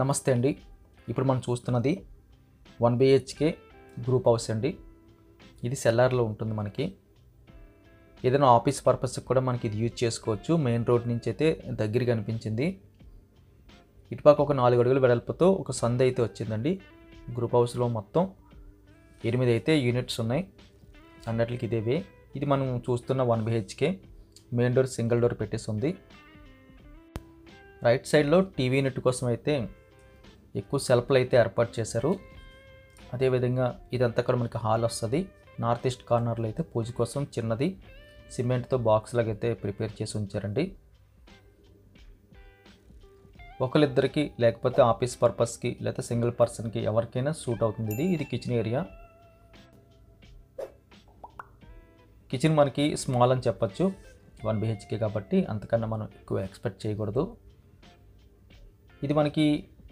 నమస్తే అండి. ఇప్పుడు మనం చూస్తున్నది 1 BHK గ్రూప్ హౌస్ అండి. ఇది సెల్లార్లో ఉంటుంది. మనకి ఏదైనా ఆఫీస్ పర్పస్కి కూడా మనకి ఇది యూజ్ చేసుకోవచ్చు. మెయిన్ రోడ్ నుంచి అయితే దగ్గరగా అనిపించింది. ఇటుపక్క ఒక 4 అడుగుల వెడల్పుతో ఒక సందు అయితే వచ్చిందండి. గ్రూప్ హౌస్లో మొత్తం 8 అయితే యూనిట్స్ ఉన్నాయి. అన్నిటికి ఇదేవే. ఇది మనం చూస్తున్న 1 BHK main door single door పెట్టేసి ఉంది. రైట్ సైడ్లో టీవీ యూనిట్ కోసం అయితే ఎక్కువ సెల్ఫ్లు అయితే ఏర్పాటు చేశారు. అదేవిధంగా ఇదంతా కూడా మనకి హాల్ వస్తుంది. నార్త్ ఈస్ట్ కార్నర్లో అయితే పూజ కోసం చిన్నది సిమెంట్తో బాక్స్ లాగా అయితే ప్రిపేర్ చేసి ఉంచారండి. ఒకరిద్దరికి లేకపోతే ఆఫీస్ పర్పస్కి లేకపోతే సింగిల్ పర్సన్కి ఎవరికైనా సూట్ అవుతుంది. ఇది కిచెన్ ఏరియా. కిచెన్ మనకి స్మాల్ అని చెప్పచ్చు. 1 BHK కాబట్టి అంతకన్నా మనం ఎక్కువ ఎక్స్పెక్ట్ చేయకూడదు. ఇది మనకి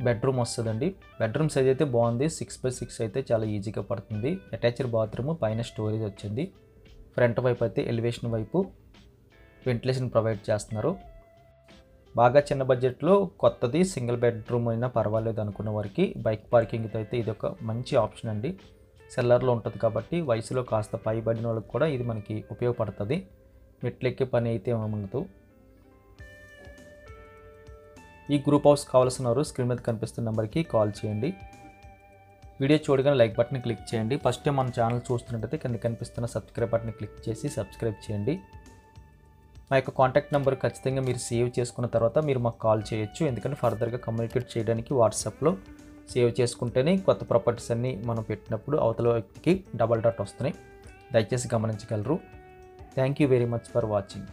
బెడ్రూమ్ వస్తుందండి. బెడ్రూమ్ సైజ్ అయితే బాగుంది. 6x6 అయితే చాలా ఈజీగా పడుతుంది. అటాచ్డ్ బాత్రూమ్, పైన స్టోరేజ్ వచ్చింది. ఫ్రంట్ వైపు అయితే ఎలివేషన్ వైపు వెంటిలేషన్ ప్రొవైడ్ చేస్తున్నారు. బాగా చిన్న బడ్జెట్లో కొత్తది సింగిల్ బెడ్రూమ్ అయినా పర్వాలేదు అనుకున్న వారికి బైక్ పార్కింగ్తో అయితే ఇది ఒక మంచి ఆప్షన్ అండి. సెల్లర్లో ఉంటుంది కాబట్టి వయసులో కాస్త పైబడిన వాళ్ళకి కూడా ఇది మనకి ఉపయోగపడుతుంది. మెట్లెక్కే పని అయితే ఉండదు. ఈ గ్రూప్ హౌస్ కావాల్సిన వారు స్క్రీన్ మీద కనిపిస్తున్న నెంబర్కి కాల్ చేయండి. వీడియో చూడగానే లైక్ బటన్ క్లిక్ చేయండి. ఫస్ట్ టైం మన ఛానల్ చూస్తున్నట్టయితే కింద కనిపిస్తున్న సబ్స్క్రైబ్ బటన్ క్లిక్ చేసి సబ్స్క్రైబ్ చేయండి. మా యొక్క కాంటాక్ట్ నెంబర్ ఖచ్చితంగా మీరు సేవ్ చేసుకున్న తర్వాత మీరు మాకు కాల్ చేయొచ్చు. ఎందుకంటే ఫర్దర్గా కమ్యూనికేట్ చేయడానికి వాట్సాప్లో సేవ్ చేసుకుంటేనే కొత్త ప్రాపర్టీస్ అన్నీ మనం పెట్టినప్పుడు అవతల వ్యక్తికి డబల్ డాట్ వస్తున్నాయి. దయచేసి గమనించగలరు. Thank you very much for watching.